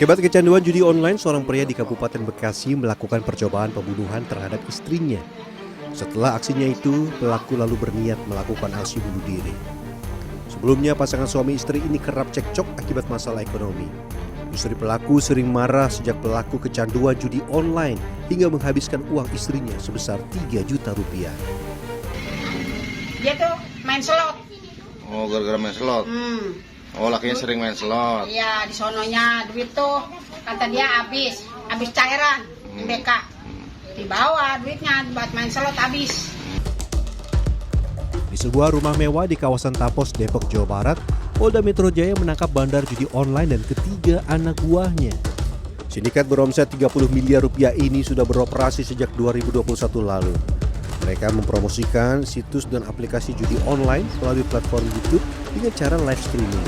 Akibat kecanduan judi online, seorang pria di Kabupaten Bekasi melakukan percobaan pembunuhan terhadap istrinya. Setelah aksinya itu, pelaku lalu berniat melakukan aksi bunuh diri. Sebelumnya, pasangan suami istri ini kerap cekcok akibat masalah ekonomi. Istri pelaku sering marah sejak pelaku kecanduan judi online hingga menghabiskan uang istrinya sebesar 3 juta rupiah. Dia tuh main slot. Oh, gara-gara main slot. Oh, lakinya sering main slot. Iya, di sononya duit tuh kata dia habis cairan BK. Dibawa duitnya buat main slot habis. Di sebuah rumah mewah di kawasan Tapos, Depok, Jawa Barat, Polda Metro Jaya menangkap bandar judi online dan ketiga anak buahnya. Sindikat beromset 30 miliar rupiah ini sudah beroperasi sejak 2021 lalu. Mereka mempromosikan situs dan aplikasi judi online melalui platform YouTube dengan cara live streaming.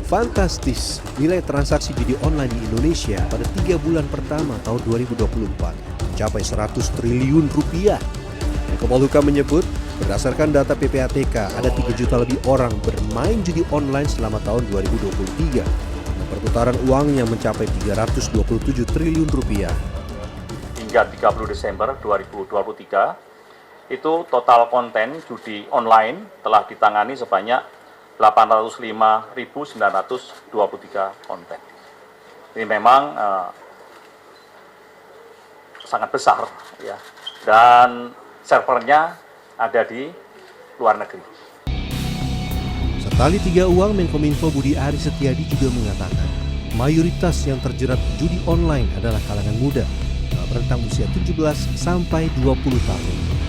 Fantastis, nilai transaksi judi online di Indonesia pada 3 bulan pertama tahun 2024 mencapai 100 triliun rupiah. Menko Polhukam menyebut, berdasarkan data PPATK, ada 3 juta lebih orang bermain judi online selama tahun 2023. Perputaran uang yang mencapai 327 triliun rupiah. Hingga 30 Desember 2023, itu total konten judi online telah ditangani sebanyak 805.923 konten. Ini memang sangat besar, ya, dan servernya ada di luar negeri. Setali tiga uang, Menkominfo Budi Aris Setiadi juga mengatakan mayoritas yang terjerat judi online adalah kalangan muda rentang usia 17 sampai 20 tahun.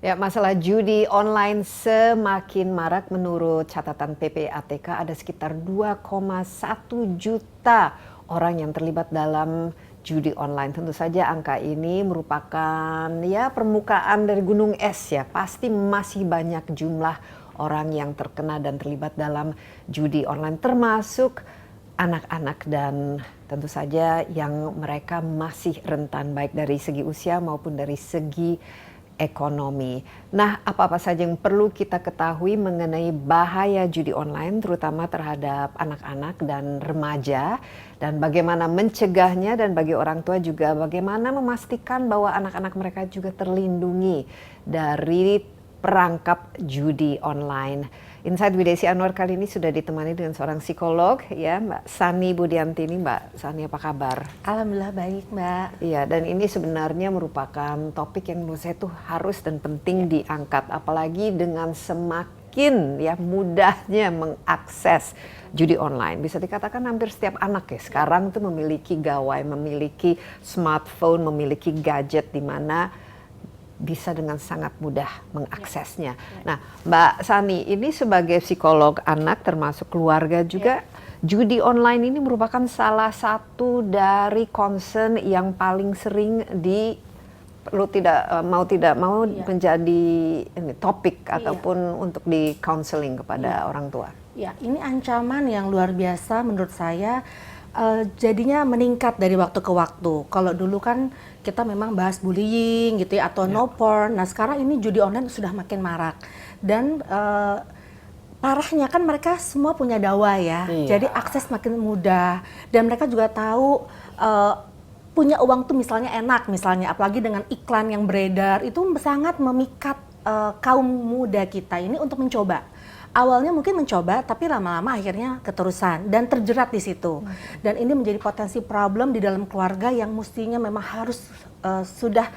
Ya, masalah judi online semakin marak. Menurut catatan PPATK ada sekitar 2,1 juta orang yang terlibat dalam judi online. Tentu saja angka ini merupakan ya permukaan dari gunung es ya. Pasti masih banyak jumlah orang yang terkena dan terlibat dalam judi online, termasuk anak-anak dan tentu saja yang mereka masih rentan baik dari segi usia maupun dari segi ekonomi. Nah, apa-apa saja yang perlu kita ketahui mengenai bahaya judi online, terutama terhadap anak-anak dan remaja, dan bagaimana mencegahnya, dan bagi orang tua juga bagaimana memastikan bahwa anak-anak mereka juga terlindungi dari perangkap judi online. Insight with Desi Anwar kali ini sudah ditemani dengan seorang psikolog, ya, Mbak Sani Budiantini. Mbak Sani, apa kabar? Alhamdulillah baik, Mbak. Iya, dan ini sebenarnya merupakan topik yang menurut saya tuh harus dan penting diangkat, apalagi dengan semakin ya mudahnya mengakses judi online. Bisa dikatakan hampir setiap anak ya sekarang tuh memiliki gawai, memiliki smartphone, memiliki gadget di mana bisa dengan sangat mudah mengaksesnya. Nah, Mbak Sani, ini sebagai psikolog anak termasuk keluarga juga, judi online ini merupakan salah satu dari concern yang paling sering tidak mau menjadi topik ataupun untuk di counseling kepada orang tua. Ya, ini ancaman yang luar biasa menurut saya. Jadinya meningkat dari waktu ke waktu. Kalau dulu kan kita memang bahas bullying gitu ya, atau no porn. Nah, sekarang ini judi online sudah makin marak. Dan parahnya kan mereka semua punya dawa ya. Jadi akses makin mudah. Dan mereka juga tahu punya uang tuh misalnya enak, misalnya apalagi dengan iklan yang beredar itu sangat memikat kaum muda kita ini untuk mencoba. Awalnya mungkin mencoba, tapi lama-lama akhirnya keterusan dan terjerat di situ. Dan ini menjadi potensi problem di dalam keluarga yang mestinya memang harus sudah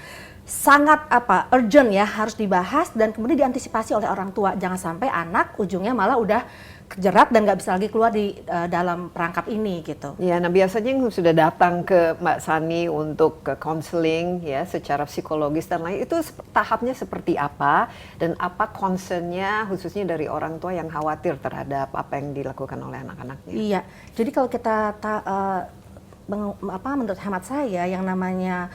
sangat urgent ya, harus dibahas dan kemudian diantisipasi oleh orang tua. Jangan sampai anak ujungnya malah udah kejerat dan nggak bisa lagi keluar di dalam perangkap ini gitu. Ya, nah biasanya yang sudah datang ke Mbak Sani untuk ke counseling ya secara psikologis dan lain itu tahapnya seperti apa dan apa concernnya khususnya dari orang tua yang khawatir terhadap apa yang dilakukan oleh anak-anaknya? Iya, jadi kalau kita menurut hemat saya yang namanya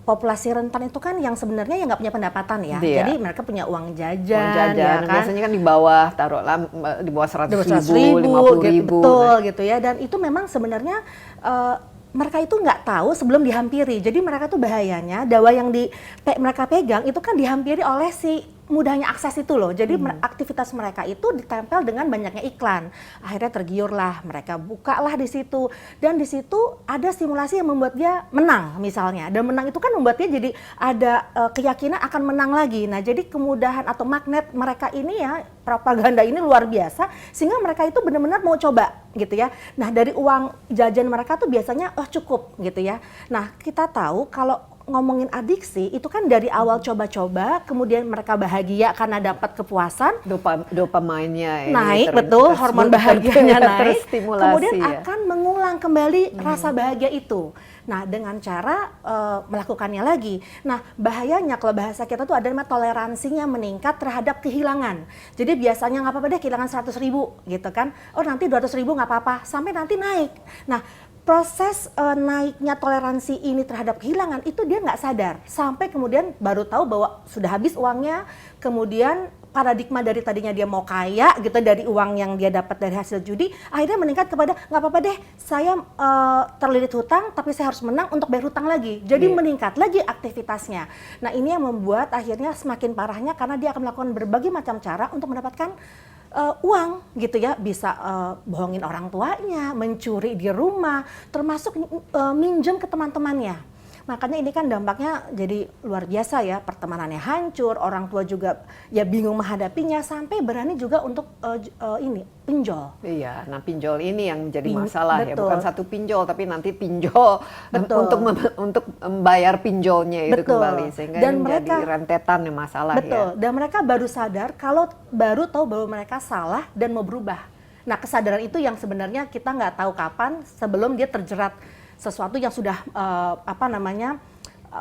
populasi rentan itu kan yang sebenarnya yang nggak punya pendapatan ya. Iya. Jadi mereka punya uang jajan, Uang jajan, ya kan. biasanya kan di bawah, taruhlah di bawah 100 ribu, ribu, 50 ribu. betul gitu ya. Dan itu memang sebenarnya mereka itu nggak tahu sebelum dihampiri. Jadi mereka tuh bahayanya dawa yang mereka pegang itu kan dihampiri oleh si mudahnya akses itu loh. Jadi aktivitas mereka itu ditempel dengan banyaknya iklan. Akhirnya tergiurlah, mereka bukalah di situ. Dan di situ ada stimulasi yang membuat dia menang misalnya. Dan menang itu kan membuat dia jadi ada keyakinan akan menang lagi. Nah, jadi kemudahan atau magnet mereka ini ya, propaganda ini luar biasa sehingga mereka itu benar-benar mau coba gitu ya. Nah, dari uang jajan mereka tuh biasanya cukup gitu ya. Nah, kita tahu kalau ngomongin adiksi itu kan dari awal coba-coba, kemudian mereka bahagia karena dapat kepuasan, Dopamine-nya ini naik, betul, hormon bahagianya naik, terstimulasi, kemudian ya. akan mengulang kembali rasa bahagia itu. Nah, dengan cara melakukannya lagi. Nah, bahayanya kalau bahasa kita tuh ada namanya toleransinya meningkat terhadap kehilangan. Jadi biasanya nggak apa-apa deh kehilangan 100 ribu gitu kan. Oh, nanti 200 ribu nggak apa-apa, sampai nanti naik. Nah, proses naiknya toleransi ini terhadap kehilangan itu dia nggak sadar. Sampai kemudian baru tahu bahwa sudah habis uangnya, kemudian paradigma dari tadinya dia mau kaya gitu dari uang yang dia dapat dari hasil judi, akhirnya meningkat kepada nggak apa-apa deh, saya terlilit hutang tapi saya harus menang untuk bayar hutang lagi. Jadi meningkat lagi aktivitasnya. Nah, ini yang membuat akhirnya semakin parahnya karena dia akan melakukan berbagai macam cara untuk mendapatkan uang gitu ya, bisa bohongin orang tuanya, mencuri di rumah, termasuk minjem ke teman-temannya. Makanya ini kan dampaknya jadi luar biasa ya, pertemanannya hancur, orang tua juga ya bingung menghadapinya, sampai berani juga untuk ini pinjol. Iya, nah pinjol ini yang menjadi masalah ya, betul. bukan satu pinjol tapi nanti pinjol Betul. untuk membayar pinjolnya itu Betul. kembali, sehingga Dan ini menjadi mereka- rentetan yang masalah Betul, ya. dan mereka baru sadar kalau baru tahu bahwa mereka salah dan mau berubah. Nah, kesadaran itu yang sebenarnya kita nggak tahu kapan sebelum dia terjerat sesuatu yang sudah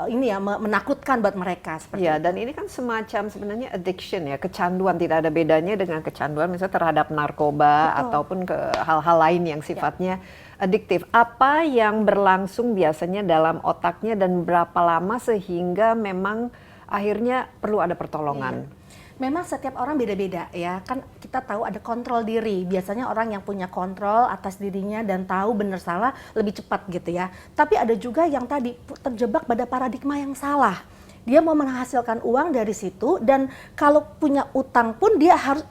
ini ya menakutkan buat mereka seperti Ya, itu. dan ini kan semacam sebenarnya addiction ya, kecanduan, tidak ada bedanya dengan kecanduan misalnya terhadap narkoba ataupun ke hal-hal lain yang sifatnya adiktif. Apa yang berlangsung biasanya dalam otaknya dan berapa lama sehingga memang akhirnya perlu ada pertolongan? Memang setiap orang beda-beda ya, kan kita tahu ada kontrol diri. Biasanya orang yang punya kontrol atas dirinya dan tahu benar salah lebih cepat gitu ya. Tapi ada juga yang tadi terjebak pada paradigma yang salah. Dia mau menghasilkan uang dari situ, dan kalau punya utang pun dia harus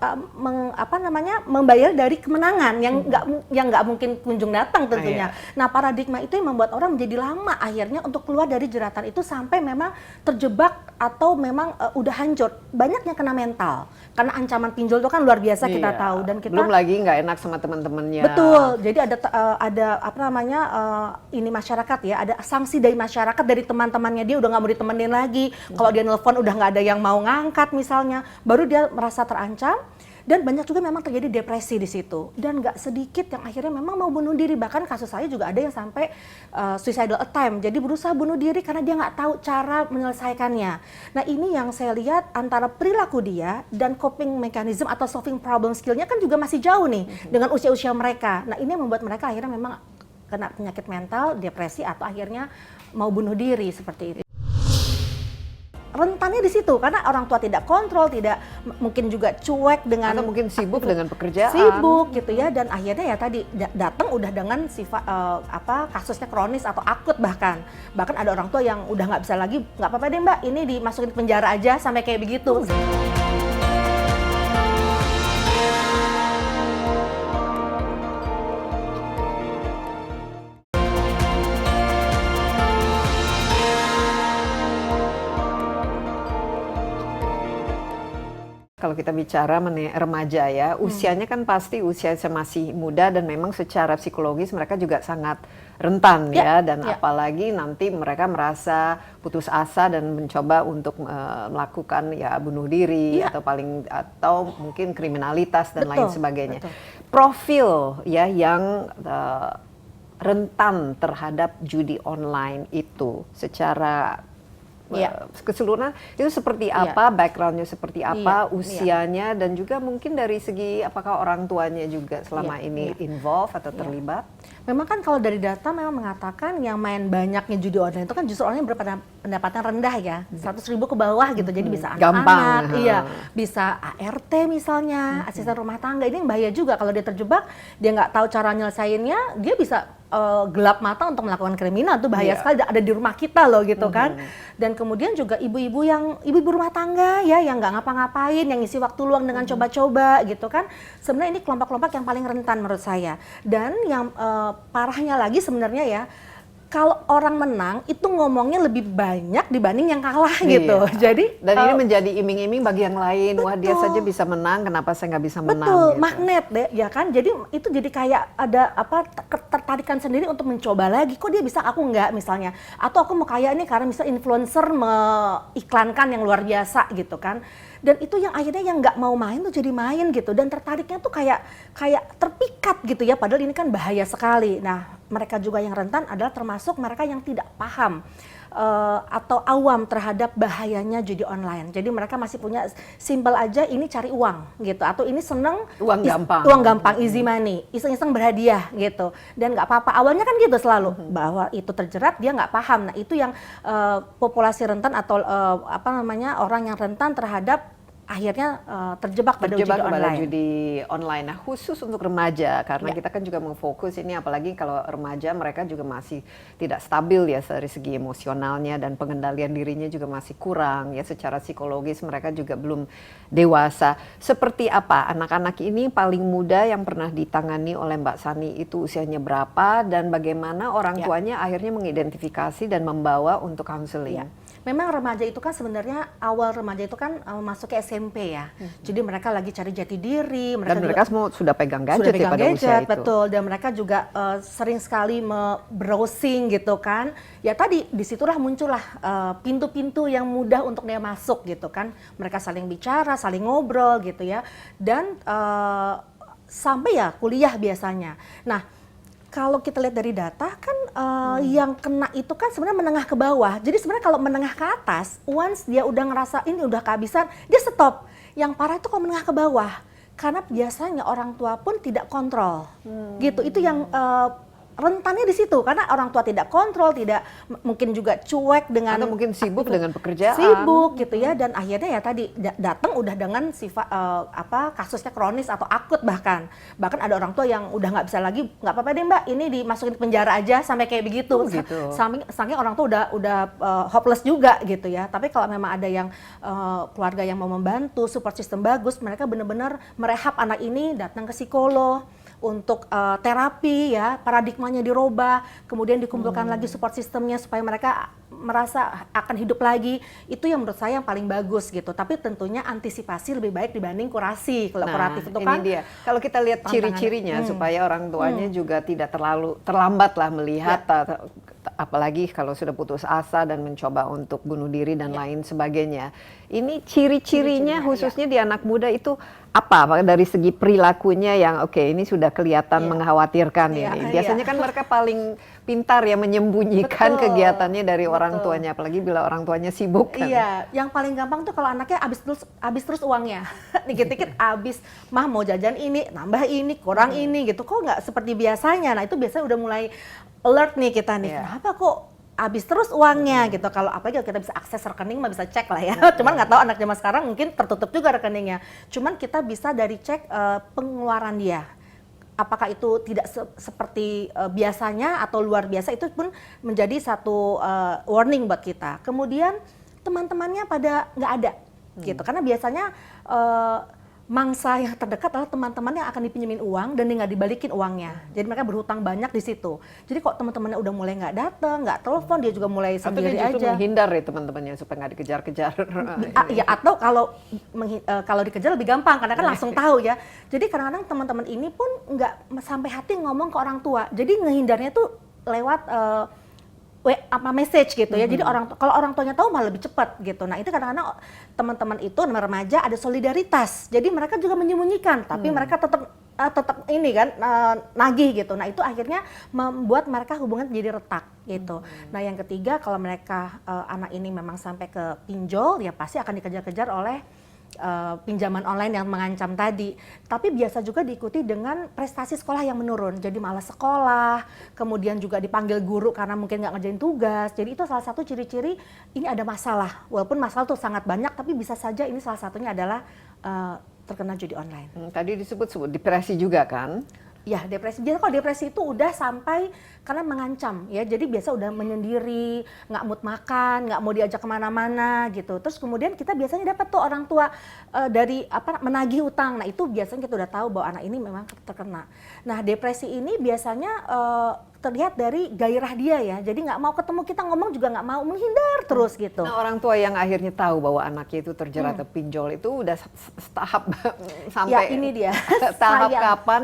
membayar dari kemenangan yang nggak mungkin kunjung datang tentunya. Nah, paradigma itu yang membuat orang menjadi lama akhirnya untuk keluar dari jeratan itu sampai memang terjebak atau memang udah hancur. Banyak yang kena mental karena ancaman pinjol itu kan luar biasa kita tahu, dan kita belum lagi nggak enak sama teman-temannya. betul. Jadi ada ini masyarakat ya, ada sanksi dari masyarakat, dari teman-temannya, dia udah nggak mau ditemenin lagi. Kalau dia nelpon udah nggak ada yang mau ngangkat misalnya, baru dia merasa terancam. Dan banyak juga memang terjadi depresi di situ, dan nggak sedikit yang akhirnya memang mau bunuh diri. Bahkan kasus saya juga ada yang sampai suicidal attempt, jadi berusaha bunuh diri karena dia nggak tahu cara menyelesaikannya. Nah, ini yang saya lihat antara perilaku dia dan coping mechanism atau solving problem skill-nya kan juga masih jauh nih dengan usia-usia mereka. Nah, ini yang membuat mereka akhirnya memang kena penyakit mental, depresi, atau akhirnya mau bunuh diri seperti itu. Rentannya di situ karena orang tua tidak kontrol, tidak mungkin juga cuek dengan Atau mungkin sibuk dengan pekerjaan. sibuk gitu ya, dan akhirnya ya tadi datang udah dengan sifat kasusnya kronis atau akut. bahkan ada orang tua yang udah nggak bisa lagi, nggak apa-apa deh mbak, ini dimasukin penjara aja sampai kayak begitu. Kalau kita bicara mengenai remaja ya, usianya kan pasti usia masih muda, dan memang secara psikologis mereka juga sangat rentan ya, dan apalagi nanti mereka merasa putus asa dan mencoba untuk melakukan ya bunuh diri atau mungkin kriminalitas dan lain sebagainya. Betul. Profil ya yang rentan terhadap judi online itu secara keseluruhan itu seperti apa, backgroundnya seperti apa, usianya, dan juga mungkin dari segi apakah orang tuanya juga selama ini involved atau terlibat. Memang kan kalau dari data memang mengatakan yang main banyaknya judi online itu kan justru orang yang berpendapatan rendah ya, 100.000 ke bawah gitu. Jadi bisa anak-anak, bisa ART misalnya, asisten rumah tangga. Ini yang bahaya juga kalau dia terjebak, dia nggak tahu cara nyelesainnya, dia bisa gelap mata untuk melakukan kriminal. Itu bahaya sekali, ada di rumah kita loh gitu kan. Dan kemudian juga ibu-ibu rumah tangga ya, yang nggak ngapa-ngapain, yang isi waktu luang dengan coba-coba gitu kan. Sebenarnya ini kelompok-kelompok yang paling rentan menurut saya. Dan yang parahnya lagi sebenarnya ya, kalau orang menang itu ngomongnya lebih banyak dibanding yang kalah gitu. Jadi ini menjadi iming-iming bagi yang lain. Wah, dia saja bisa menang, kenapa saya nggak bisa menang? Betul, gitu. magnet deh, ya kan. Jadi itu jadi kayak ada ketertarikan sendiri untuk mencoba lagi. Kok dia bisa, aku nggak misalnya? Atau aku mau kayak ini karena misal influencer mengiklankan yang luar biasa gitu kan. Dan itu yang akhirnya yang nggak mau main tuh jadi main gitu, dan tertariknya tuh kayak terpikat gitu ya, padahal ini kan bahaya sekali. Nah, mereka juga yang rentan adalah termasuk mereka yang tidak paham atau awam terhadap bahayanya judi online. Jadi mereka masih punya simpel aja, ini cari uang gitu, atau ini seneng uang gampang, easy money, iseng-iseng berhadiah gitu, dan nggak apa-apa. Awalnya kan gitu selalu bahwa itu terjerat, dia nggak paham. Nah itu yang populasi rentan atau orang yang rentan terhadap akhirnya terjebak pada judi online. Nah, khusus untuk remaja, karena kita kan juga memfokus ini, apalagi kalau remaja mereka juga masih tidak stabil ya dari segi emosionalnya, dan pengendalian dirinya juga masih kurang ya, secara psikologis mereka juga belum dewasa. Seperti apa anak-anak ini paling muda yang pernah ditangani oleh Mbak Sani itu usianya berapa, dan bagaimana orang tuanya akhirnya mengidentifikasi dan membawa untuk counseling? Memang remaja itu kan sebenarnya awal remaja itu kan masuk ke SMP ya. Jadi mereka lagi cari jati diri. Mereka semua sudah pegang gadget ya pada usia itu. Betul. Dan mereka juga sering sekali browsing gitu kan. Ya tadi disitulah muncullah pintu-pintu yang mudah untuk dia masuk gitu kan. Mereka saling bicara, saling ngobrol gitu ya. Dan sampai ya kuliah biasanya. Nah, kalau kita lihat dari data kan yang kena itu kan sebenarnya menengah ke bawah. Jadi sebenarnya kalau menengah ke atas, once dia udah ngerasa ini udah kehabisan, dia stop. Yang parah itu kalau menengah ke bawah. Karena biasanya orang tua pun tidak kontrol. Gitu. Itu yang rentannya di situ, karena orang tua tidak kontrol, tidak mungkin juga cuek dengan, atau mungkin sibuk dengan pekerjaan, sibuk gitu ya, dan akhirnya ya tadi datang udah dengan sifat kasusnya kronis atau akut, bahkan ada orang tua yang udah nggak bisa lagi, nggak apa-apa deh Mbak, ini dimasukin penjara aja sampai kayak begitu. Saking orang tua udah hopeless juga gitu ya. Tapi kalau memang ada yang keluarga yang mau membantu, support system bagus, mereka benar-benar merehab anak ini, datang ke psikolog untuk terapi ya, paradigmanya dirubah, kemudian dikumpulkan lagi support sistemnya supaya mereka merasa akan hidup lagi. Itu yang menurut saya yang paling bagus gitu. Tapi tentunya antisipasi lebih baik dibanding kurasi. Kalau kuratif itu kan, ini dia. Kalau kita lihat ciri-cirinya supaya orang tuanya juga tidak terlalu terlambat lah melihat, apalagi kalau sudah putus asa dan mencoba untuk bunuh diri dan lain sebagainya. Ini ciri-cirinya khususnya di anak muda itu apa? Dari segi perilakunya yang ini sudah kelihatan mengkhawatirkan ini. Biasanya kan mereka paling pintar ya menyembunyikan kegiatannya dari orang tuanya, apalagi bila orang tuanya sibuk kan. Iya, yang paling gampang tuh kalau anaknya habis terus uangnya. Dikit-dikit habis, mah mau jajan ini, nambah ini, kurang ini gitu. Kok nggak seperti biasanya? Nah, itu biasanya udah mulai alert nih kita nih. Kenapa kok habis terus uangnya gitu? Kalau apalagi kita bisa akses rekening mah bisa cek lah ya. Cuman nggak tahu anak zaman sekarang mungkin tertutup juga rekeningnya. Cuman kita bisa dari cek pengeluaran dia. Apakah itu tidak seperti biasanya atau luar biasa, itu pun menjadi satu warning buat kita. Kemudian teman-temannya pada nggak ada gitu, karena biasanya mangsa yang terdekat adalah teman-teman yang akan dipinjemin uang dan nggak dibalikin uangnya. Jadi mereka berhutang banyak di situ. Jadi kok teman-temannya udah mulai nggak datang, nggak telepon, dia juga mulai sendiri aja. Atau dia menghindar ya temannya supaya nggak dikejar-kejar. Ya, atau kalau dikejar lebih gampang karena kan langsung tahu ya. Jadi kadang-kadang teman-teman ini pun nggak sampai hati ngomong ke orang tua. Jadi ngehindarnya tuh lewat message gitu ya. Jadi kalau orang tuanya tahu malah lebih cepat gitu. Nah, itu kadang-kadang teman-teman itu remaja ada solidaritas. Jadi mereka juga menyembunyikan, tapi mereka tetap tetap ini kan nagih gitu. Nah itu akhirnya membuat mereka hubungan jadi retak gitu. Nah yang ketiga kalau mereka anak ini memang sampai ke pinjol, ya pasti akan dikejar-kejar oleh pinjaman online yang mengancam tadi. Tapi biasa juga diikuti dengan prestasi sekolah yang menurun. Jadi malas sekolah, kemudian juga dipanggil guru karena mungkin nggak ngerjain tugas. Jadi itu salah satu ciri-ciri ini ada masalah. Walaupun masalah tuh sangat banyak, tapi bisa saja ini salah satunya adalah terkena judi online. Tadi disebut depresi juga kan? Ya depresi. Biasa kalau depresi itu udah sampai karena mengancam ya. Jadi biasa udah menyendiri, nggak mood makan, nggak mau diajak kemana-mana gitu. Terus kemudian kita biasanya dapat tuh orang tua dari menagih utang. Nah itu biasanya kita udah tahu bahwa anak ini memang terkena. Nah depresi ini biasanya terlihat dari gairah dia ya. Jadi nggak mau ketemu kita ngomong juga nggak mau, menghindar terus gitu. Nah orang tua yang akhirnya tahu bahwa anaknya itu terjerat pinjol itu udah tahap sampai Ya ini dia. tahap Sayang. kapan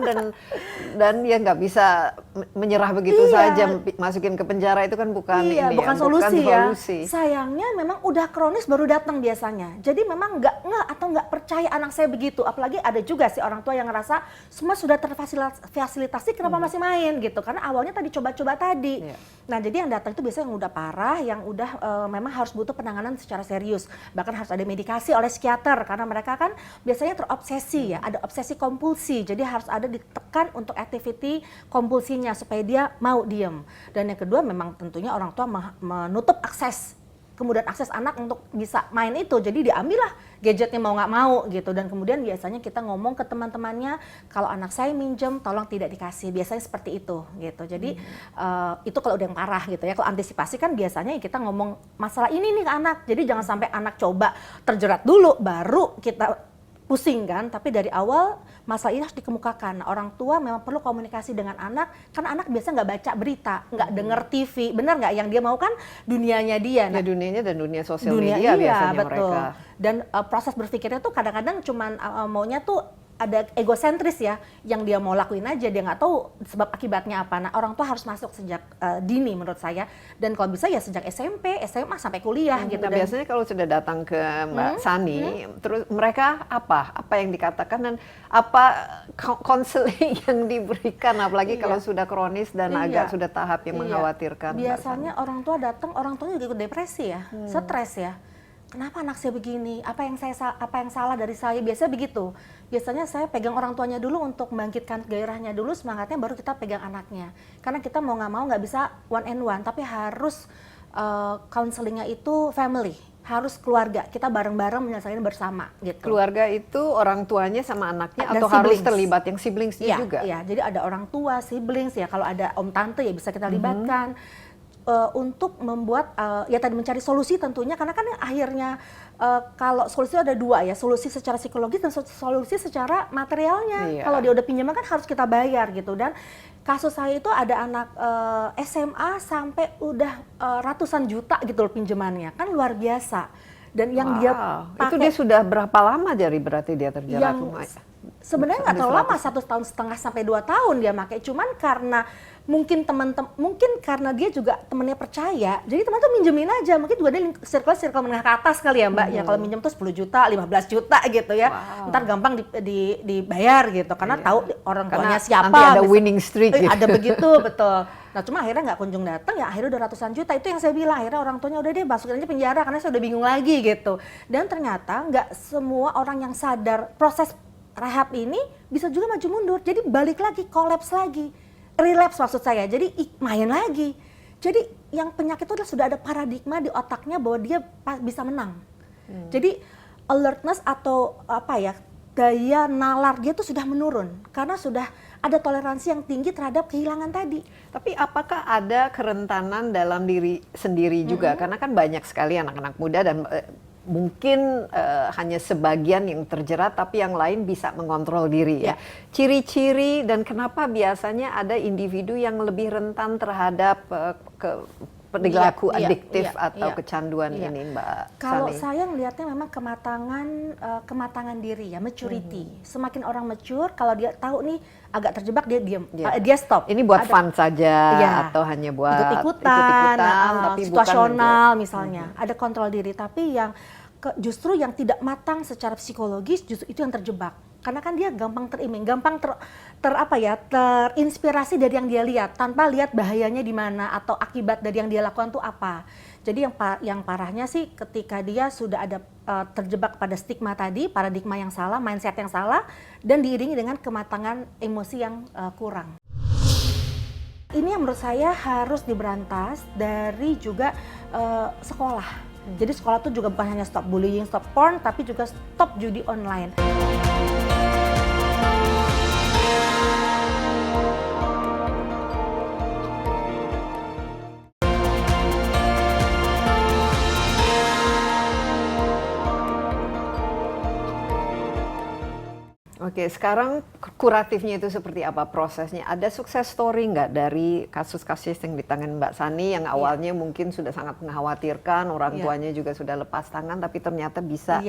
dan ya nggak bisa menyerah begitu Iya. saja, masukin ke penjara itu kan bukan Iya, ini bukan ya, solusi bukan ya. solusi. Sayangnya memang udah kronis baru datang biasanya. Jadi memang nggak atau nggak percaya anak saya begitu. Apalagi ada juga sih orang tua yang ngerasa semua sudah terfasilitasi, kenapa masih main gitu. Karena awalnya tadi coba-coba tadi. Iya. Nah jadi yang datang itu biasanya yang udah parah, yang udah memang harus butuh penanganan secara serius. Bahkan harus ada medikasi oleh psikiater karena mereka kan biasanya terobsesi ya, ada obsesi kompulsi. Jadi harus ada ditekan untuk activity kompulsinya supaya dia mau diem. Dan yang kedua memang tentunya orang tua menutup kemudian akses anak untuk bisa main itu. Jadi diambillah gadgetnya mau nggak mau gitu. Dan kemudian biasanya kita ngomong ke teman-temannya, kalau anak saya minjem tolong tidak dikasih. Biasanya seperti itu gitu. Jadi itu kalau udah yang parah gitu ya. Kalau antisipasi kan biasanya kita ngomong masalah ini nih ke anak. Jadi jangan sampai anak coba terjerat dulu baru kita pusing kan, tapi dari awal masalah ini harus dikemukakan. Orang tua memang perlu komunikasi dengan anak, karena anak biasa nggak baca berita, nggak denger TV, benar nggak? Yang dia mau kan dunianya dia. Ya dunianya dan dunia sosial Dunia media iya, biasanya betul. mereka. Dan proses berpikirnya tuh kadang-kadang cuman maunya tuh ada egosentris ya, yang dia mau lakuin aja, dia nggak tahu sebab akibatnya apa. Nah orang tua harus masuk sejak dini menurut saya, dan kalau bisa ya sejak SMP, SMA sampai kuliah gitu. Nah, biasanya kalau sudah datang ke Mbak Sani, terus mereka apa yang dikatakan dan apa konseling yang diberikan, apalagi kalau sudah kronis dan agak sudah tahap yang mengkhawatirkan. Biasanya orang tua datang, orang tuanya juga ikut depresi ya, stres ya. Kenapa anak saya begini? Apa yang salah dari saya? Biasanya begitu. Biasanya saya pegang orang tuanya dulu untuk membangkitkan gairahnya dulu, semangatnya, baru kita pegang anaknya. Karena kita mau nggak bisa one and one, tapi harus counselingnya itu family, harus keluarga. Kita bareng-bareng menyelesaikan bersama gitu. Keluarga itu orang tuanya sama anaknya Dan atau harus siblings. terlibat yang siblingsnya juga? Iya, jadi ada orang tua, siblings ya. Kalau ada om tante ya bisa kita libatkan. Untuk membuat ya tadi mencari solusi tentunya, karena kan akhirnya kalau solusi ada dua ya, solusi secara psikologis dan solusi secara materialnya. Iya. Kalau dia udah pinjaman kan harus kita bayar gitu. Dan kasus saya itu ada anak SMA sampai udah ratusan juta gitu loh pinjamannya, kan luar biasa. Dan yang dia pakai, itu dia sudah berapa lama jadi berarti dia terjerat? Sebenarnya nggak terlalu lama, 1,5 tahun sampai 2 tahun dia pakai. Cuman karena mungkin mungkin karena dia juga temennya percaya, jadi teman tuh minjemin aja. Mungkin juga dia circle menengah ke atas kali ya Mbak. Ya kalau minjem tuh 10 juta, 15 juta gitu ya. Ntar gampang dibayar gitu, karena tahu orang tuanya siapa. Nanti ada winning streak gitu. Ada begitu, betul. Nah cuma akhirnya nggak kunjung datang ya, akhirnya udah ratusan juta. Itu yang saya bilang, akhirnya orang tuanya udah deh masukin aja penjara karena saya udah bingung lagi gitu. Dan ternyata nggak semua orang yang sadar proses rehab ini bisa juga maju mundur. Jadi balik lagi, kolaps lagi. Relapse maksud saya, jadi main lagi. Jadi yang penyakit itu adalah sudah ada paradigma di otaknya bahwa dia bisa menang. Jadi alertness atau apa ya, daya nalar dia tuh sudah menurun karena sudah ada toleransi yang tinggi terhadap kehilangan tadi. Tapi apakah ada kerentanan dalam diri sendiri juga? Karena kan banyak sekali anak-anak muda dan mungkin hanya sebagian yang terjerat, tapi yang lain bisa mengontrol diri ya. Ciri-ciri dan kenapa biasanya ada individu yang lebih rentan terhadap perilaku adiktif atau kecanduan ini, Mbak Kalau Sani? saya melihatnya memang kematangan diri ya, maturity. Semakin orang mature, kalau dia tahu nih agak terjebak, dia diam, dia stop. Ini buat fun saja atau hanya buat ikut-ikutan, tapi situasional misalnya. Ada kontrol diri, tapi yang justru yang tidak matang secara psikologis justru itu yang terjebak. Karena kan dia gampang teriming, gampang terinspirasi dari yang dia lihat tanpa lihat bahayanya di mana atau akibat dari yang dia lakukan tuh apa. Jadi yang parahnya sih ketika dia sudah ada terjebak pada stigma tadi, paradigma yang salah, mindset yang salah, dan diiringi dengan kematangan emosi yang kurang. Ini yang menurut saya harus diberantas dari juga sekolah. Jadi sekolah tuh juga bukan hanya stop bullying, stop porn, tapi juga stop judi online. Oke, sekarang kuratifnya itu seperti apa prosesnya? Ada sukses story nggak dari kasus-kasus yang ditangani Mbak Sani yang awalnya mungkin sudah sangat mengkhawatirkan, orang tuanya juga sudah lepas tangan, tapi ternyata bisa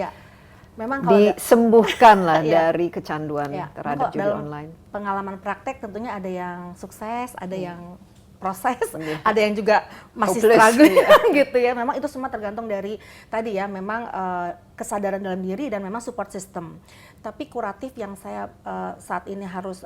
memang kalau disembuhkan lah dari kecanduan terhadap judi online. Pengalaman praktek tentunya ada yang sukses, ada yang proses, ada yang juga masih struggling gitu ya. Memang itu semua tergantung dari tadi ya, memang kesadaran dalam diri dan memang support system. Tapi kuratif yang saya saat ini harus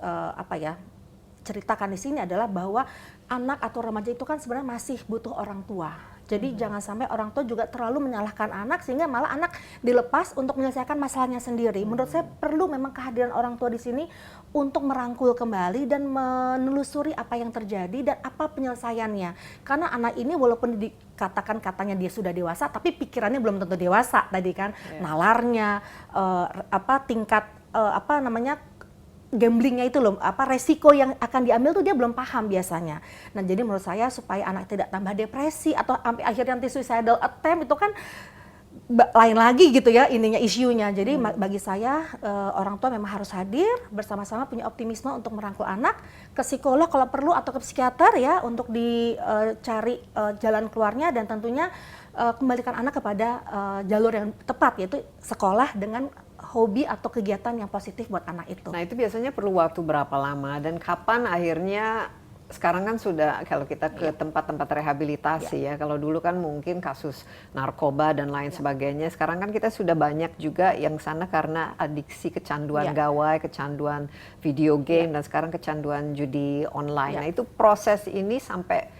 ceritakan di sini adalah bahwa anak atau remaja itu kan sebenarnya masih butuh orang tua. Jadi jangan sampai orang tua juga terlalu menyalahkan anak sehingga malah anak dilepas untuk menyelesaikan masalahnya sendiri. Menurut saya perlu memang kehadiran orang tua di sini untuk merangkul kembali dan menelusuri apa yang terjadi dan apa penyelesaiannya. Karena anak ini walaupun dikatakan katanya dia sudah dewasa, tapi pikirannya belum tentu dewasa tadi kan. Nalarnya, tingkat gamblingnya itu loh, resiko yang akan diambil tuh dia belum paham biasanya. Nah jadi menurut saya supaya anak tidak tambah depresi atau sampai akhirnya nanti suicidal attempt itu kan lain lagi gitu ya isunya. Jadi bagi saya orang tua memang harus hadir bersama-sama, punya optimisme untuk merangkul anak ke psikolog kalau perlu atau ke psikiater ya untuk dicari jalan keluarnya dan tentunya kembalikan anak kepada jalur yang tepat yaitu sekolah dengan hobi atau kegiatan yang positif buat anak itu. Nah itu biasanya perlu waktu berapa lama dan kapan akhirnya, sekarang kan sudah kalau kita ke tempat-tempat rehabilitasi ya, kalau dulu kan mungkin kasus narkoba dan lain sebagainya, sekarang kan kita sudah banyak juga yang sana karena adiksi kecanduan gawai, kecanduan video game dan sekarang kecanduan judi online. Nah itu proses ini sampai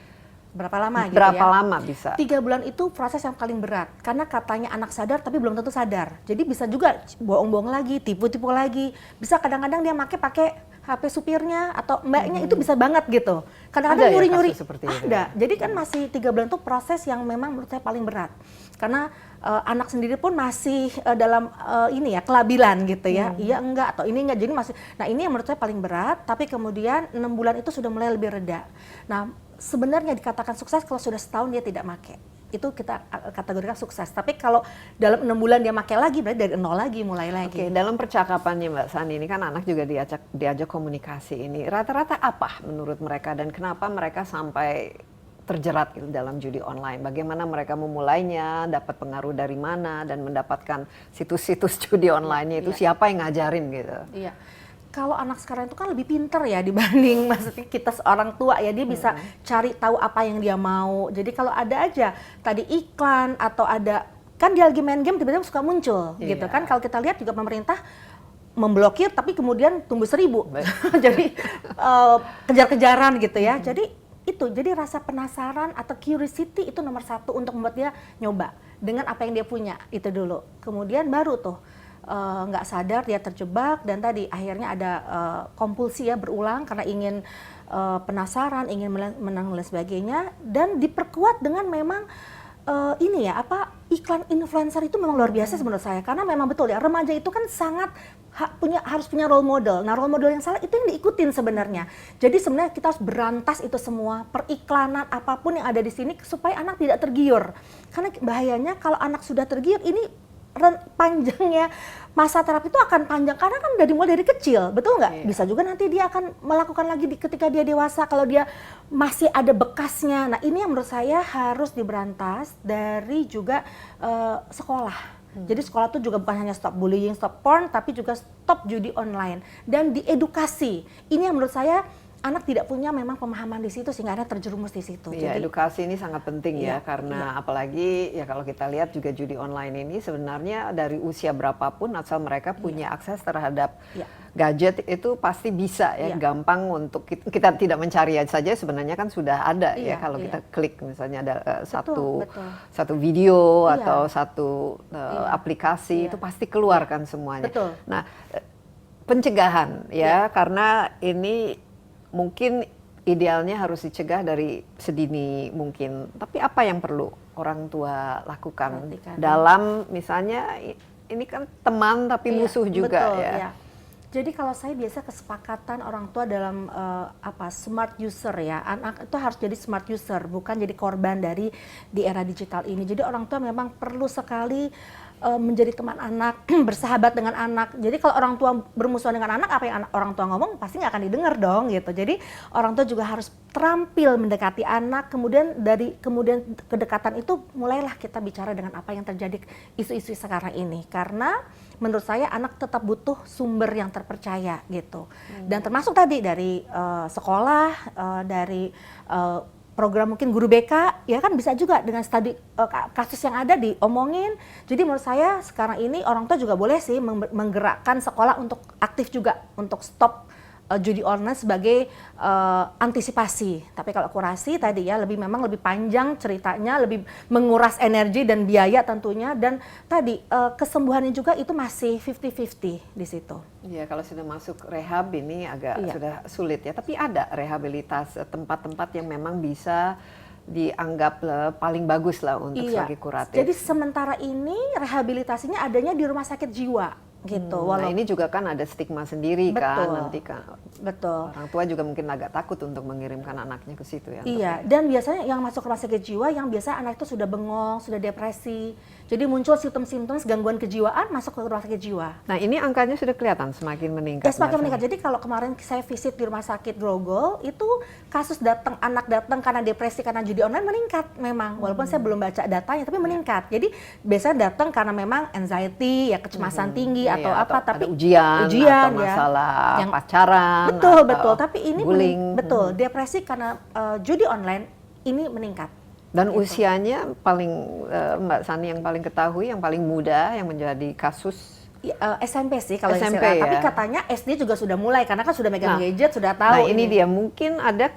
berapa lama gitu berapa ya? lama bisa? 3 bulan itu proses yang paling berat karena katanya anak sadar tapi belum tentu sadar. Jadi bisa juga bohong-bohong lagi, tipu-tipu lagi. Bisa kadang-kadang dia pakai HP supirnya atau mbaknya itu bisa banget gitu. Kadang-kadang nyuri-nyuri. Ada. Jadi kan masih 3 bulan itu proses yang memang menurut saya paling berat. Karena anak sendiri pun masih dalam kelabilan gitu ya. Iya enggak atau ini enggak. Jadi masih. Nah, ini yang menurut saya paling berat, tapi kemudian 6 bulan itu sudah mulai lebih reda. Nah, sebenarnya dikatakan sukses kalau sudah setahun dia tidak make. Itu kita kategorikan sukses. Tapi kalau dalam 6 bulan dia make lagi, berarti dari nol lagi, mulai lagi. Oke, dalam percakapannya Mbak Sani, ini kan anak juga diajak komunikasi ini. Rata-rata apa menurut mereka dan kenapa mereka sampai terjerat gitu dalam judi online? Bagaimana mereka memulainya, dapat pengaruh dari mana, dan mendapatkan situs-situs judi online-nya itu siapa yang ngajarin gitu? Iya. Kalau anak sekarang itu kan lebih pinter ya dibanding maksudnya kita seorang tua ya, dia bisa cari tahu apa yang dia mau. Jadi kalau ada aja tadi iklan atau ada kan dia lagi main game tiba-tiba suka muncul gitu kan. Kalau kita lihat juga pemerintah memblokir tapi kemudian tumbuh 1000. Jadi kejar-kejaran gitu ya. Jadi jadi rasa penasaran atau curiosity itu nomor 1 untuk membuat dia nyoba dengan apa yang dia punya itu dulu. Kemudian baru tuh nggak sadar dia terjebak dan tadi akhirnya ada kompulsi ya berulang karena ingin penasaran, ingin menang dan sebagainya, dan diperkuat dengan memang iklan influencer itu memang luar biasa menurut saya karena memang betul ya remaja itu kan sangat harus punya role model. Nah role model yang salah itu yang diikutin sebenarnya. Jadi sebenarnya kita harus berantas itu semua periklanan apapun yang ada di sini supaya anak tidak tergiur. Karena bahayanya kalau anak sudah tergiur ini panjangnya masa terapi itu akan panjang karena kan udah dimulai dari kecil, betul nggak? Bisa juga nanti dia akan melakukan lagi ketika dia dewasa kalau dia masih ada bekasnya. Nah ini yang menurut saya harus diberantas dari juga sekolah. Jadi sekolah itu juga bukan hanya stop bullying, stop porn, tapi juga stop judi online dan diedukasi. Ini yang menurut saya anak tidak punya memang pemahaman di situ sehingga anak terjerumus di situ. Iya, edukasi ini sangat penting ya, Iya, karena apalagi ya kalau kita lihat juga judi online ini sebenarnya dari usia berapapun asal mereka punya akses terhadap Iya. gadget itu pasti bisa ya, Iya. gampang untuk kita tidak mencari saja sebenarnya kan sudah ada ya Iya, kalau iya. kita klik misalnya ada betul. satu video Iya. atau satu Iya. aplikasi Iya. itu pasti keluar kan semuanya. Betul. Nah, pencegahan ya, karena ini mungkin idealnya harus dicegah dari sedini mungkin. Tapi apa yang perlu orang tua lakukan Perhatikan. dalam misalnya ini kan teman tapi Iya, musuh juga betul, ya. iya. Jadi kalau saya biasa kesepakatan orang tua dalam smart user ya, anak itu harus jadi smart user, bukan jadi korban dari di era digital ini. Jadi orang tua memang perlu sekali menjadi teman anak, bersahabat dengan anak. Jadi kalau orang tua bermusuhan dengan anak, apa yang orang tua ngomong pasti nggak akan didengar dong gitu. Jadi orang tua juga harus terampil mendekati anak. Kemudian dari kedekatan itu mulailah kita bicara dengan apa yang terjadi isu-isu sekarang ini. Karena menurut saya anak tetap butuh sumber yang terpercaya gitu. Dan termasuk tadi dari sekolah, dari program mungkin guru BK, ya kan bisa juga dengan studi kasus yang ada diomongin. Jadi menurut saya sekarang ini orang tua juga boleh sih menggerakkan sekolah untuk aktif juga untuk stop judi online sebagai antisipasi. Tapi kalau kurasi tadi ya memang lebih panjang ceritanya, lebih menguras energi dan biaya tentunya, dan tadi kesembuhannya juga itu masih 50-50 di situ. Iya, kalau sudah masuk rehab ini agak Iya. sudah sulit ya. Tapi ada rehabilitas tempat-tempat yang memang bisa dianggap paling bagus lah untuk sebagai kuratif. Jadi sementara ini rehabilitasinya adanya di rumah sakit jiwa gitu. Nah ini juga kan ada stigma sendiri kan, Betul. nanti kan Betul. orang tua juga mungkin agak takut untuk mengirimkan anaknya ke situ ya. Iya, dan biasanya yang masuk rumah sakit jiwa yang biasa anak itu sudah bengong, sudah depresi. Jadi muncul simptom-simptom gangguan kejiwaan masuk ke rumah sakit jiwa. Nah ini angkanya sudah kelihatan semakin meningkat. Ya, semakin Mbak meningkat. Jadi kalau kemarin saya visit di rumah sakit Grogol, itu kasus anak datang karena depresi karena judi online meningkat memang. Walaupun saya belum baca datanya, tapi meningkat. Jadi biasanya datang karena memang anxiety, ya kecemasan tinggi atau Iya, apa, tapi ada ujian atau ya, masalah yang pacaran. betul atau betul. Tapi ini bullying. betul depresi karena judi online ini meningkat. Dan usianya paling Mbak Sani yang paling ketahui, yang paling muda yang menjadi kasus. SMP sih kalau SMP istilah. ya. Tapi katanya SD juga sudah mulai karena kan sudah megang Nah, gadget, sudah tahu. Nah ini dia, mungkin ada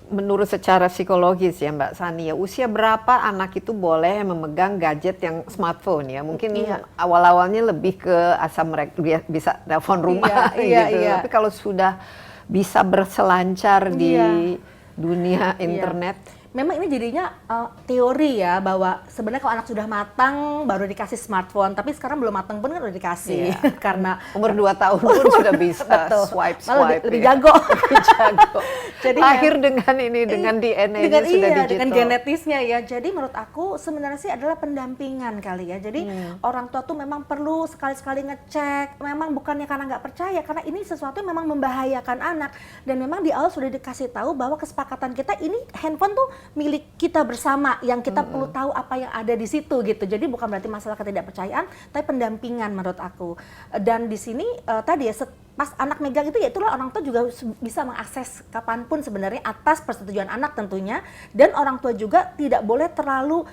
menurut secara psikologis ya Mbak Sani ya, usia berapa anak itu boleh memegang gadget yang smartphone ya? Mungkin Iya. awal-awalnya lebih ke asal mereka bisa telepon rumah Iya, gitu. iya. Tapi kalau sudah bisa berselancar di Iya. dunia internet. Memang ini jadinya teori ya, bahwa sebenarnya kalau anak sudah matang baru dikasih smartphone, tapi sekarang belum matang pun kan udah dikasih. Iya. Karena Umur 2 tahun pun sudah bisa Betul. swipe Malah lebih ya. jago. Lebih jago. Jadi lahir dengan ini, dengan DNA-nya dengan sudah iya, digital. dengan genetisnya ya. Jadi menurut aku sebenarnya sih adalah pendampingan kali ya. Jadi orang tua tuh memang perlu sekali-sekali ngecek. Memang bukannya karena nggak percaya, karena ini sesuatu yang memang membahayakan anak. Dan memang di awal sudah dikasih tahu bahwa kesepakatan kita ini handphone tuh milik kita bersama, yang kita perlu tahu apa yang ada di situ gitu. Jadi bukan berarti masalah ketidakpercayaan, tapi pendampingan menurut aku. Dan di sini tadi ya, pas anak megang itu ya itulah orang tua juga bisa mengakses kapanpun sebenarnya atas persetujuan anak tentunya, dan orang tua juga tidak boleh terlalu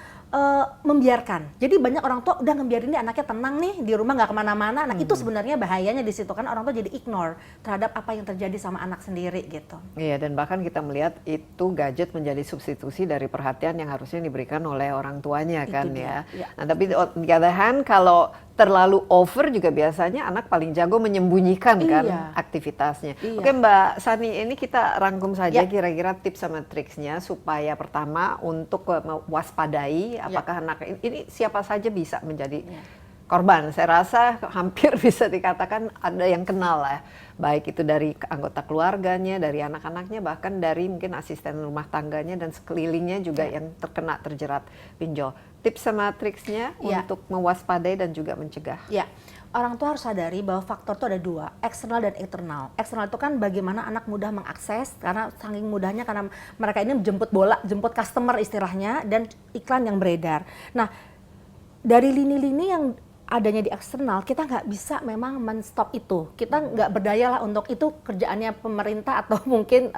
membiarkan. Jadi banyak orang tua udah ngebiarin nih anaknya tenang nih di rumah nggak kemana-mana. Nah itu sebenarnya bahayanya di situ kan, orang tua jadi ignore terhadap apa yang terjadi sama anak sendiri gitu. Iya, dan bahkan kita melihat itu gadget menjadi substitusi dari perhatian yang harusnya diberikan oleh orang tuanya Itu kan dia, ya. ya. Nah tapi on the other hand, kalau terlalu over juga biasanya anak paling jago menyembunyikan kan Iya. aktivitasnya. Iya. Oke Mbak Sani, ini kita rangkum saja Ya. kira-kira tips sama triksnya supaya pertama untuk mewaspadai apakah anak ini siapa saja bisa menjadi korban. Saya rasa hampir bisa dikatakan ada yang kenal lah, baik itu dari anggota keluarganya, dari anak-anaknya, bahkan dari mungkin asisten rumah tangganya dan sekelilingnya juga yang terjerat pinjol. Tips sama triksnya Ya. untuk mewaspadai dan juga mencegah. Ya, orang tua harus sadari bahwa faktor itu ada dua, eksternal dan internal. Eksternal itu kan bagaimana anak mudah mengakses, karena saking mudahnya karena mereka ini jemput bola, jemput customer istilahnya, dan iklan yang beredar. Nah, dari lini-lini yang adanya di eksternal, kita nggak bisa memang men-stop itu. Kita nggak berdaya lah untuk itu, kerjaannya pemerintah atau mungkin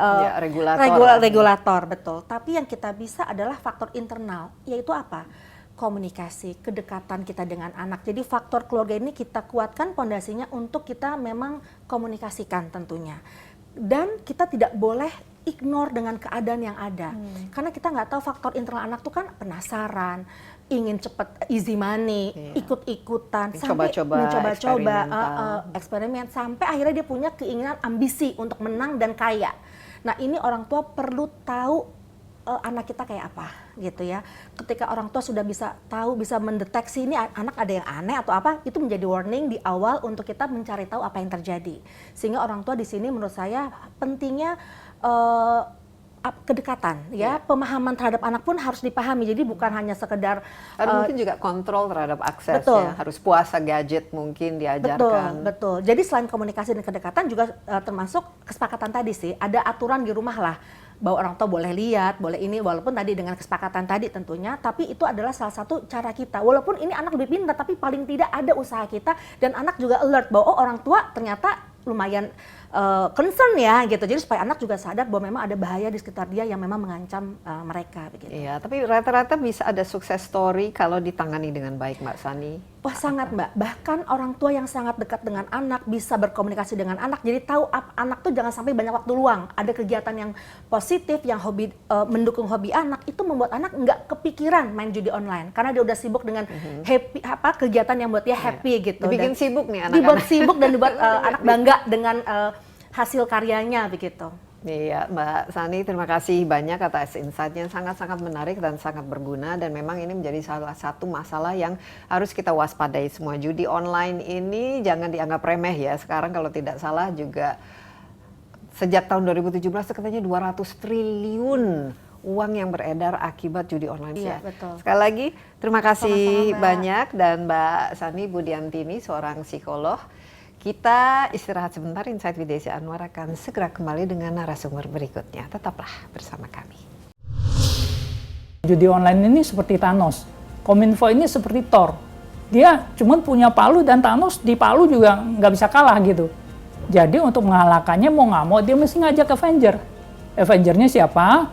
regulator, betul. Tapi yang kita bisa adalah faktor internal, yaitu apa? Komunikasi, kedekatan kita dengan anak. Jadi faktor keluarga ini kita kuatkan pondasinya untuk kita memang komunikasikan tentunya. Dan kita tidak boleh ignore dengan keadaan yang ada. Karena kita nggak tahu faktor internal anak tuh kan penasaran, ingin cepat easy money, ikut-ikutan, sampai mencoba-coba, eksperimen, sampai akhirnya dia punya keinginan ambisi untuk menang dan kaya. Nah ini orang tua perlu tahu anak kita kayak apa gitu ya. Ketika orang tua sudah bisa tahu, bisa mendeteksi ini anak ada yang aneh atau apa, itu menjadi warning di awal untuk kita mencari tahu apa yang terjadi. Sehingga orang tua di sini menurut saya pentingnya kedekatan ya, pemahaman terhadap anak pun harus dipahami. Jadi bukan hanya sekedar mungkin juga kontrol terhadap akses betul. Ya, harus puasa gadget mungkin diajarkan. Betul. Jadi selain komunikasi dan kedekatan juga termasuk kesepakatan tadi sih. Ada aturan di rumah lah bahwa orang tua boleh lihat, boleh ini, walaupun tadi dengan kesepakatan tadi tentunya, tapi itu adalah salah satu cara kita. Walaupun ini anak lebih pintar, tapi paling tidak ada usaha kita dan anak juga alert bahwa orang tua ternyata lumayan concern ya gitu. Jadi supaya anak juga sadar bahwa memang ada bahaya di sekitar dia yang memang mengancam mereka begitu. Iya, tapi rata-rata bisa ada sukses story kalau ditangani dengan baik, Mbak Sani. Wah sangat Mbak, bahkan orang tua yang sangat dekat dengan anak bisa berkomunikasi dengan anak, jadi tahu anak tuh jangan sampai banyak waktu luang. Ada kegiatan yang positif, yang hobi mendukung hobi anak, itu membuat anak nggak kepikiran main judi online karena dia udah sibuk dengan happy kegiatan yang buat dia happy gitu. Dibikin sibuk nih anak-anak. Dibuat sibuk dan dibuat anak bangga dengan hasil karyanya begitu. Iya, Mbak Sani, terima kasih banyak atas insight-nya, sangat-sangat menarik dan sangat berguna, dan memang ini menjadi salah satu masalah yang harus kita waspadai semua. Judi online ini jangan dianggap remeh ya. Sekarang kalau tidak salah juga sejak tahun 2017 katanya 200 triliun uang yang beredar akibat judi online. Iya, betul. Sekali lagi terima kasih Sama-sama, banyak, dan Mbak Sani Budiantini, seorang psikolog. Kita istirahat sebentar, Insight with Desi Anwar akan segera kembali dengan narasumber berikutnya. Tetaplah bersama kami. Judi online ini seperti Thanos. Kominfo ini seperti Thor. Dia cuma punya palu dan Thanos di palu juga nggak bisa kalah gitu. Jadi untuk mengalahkannya mau nggak mau dia mesti ngajak Avenger. Avengernya siapa?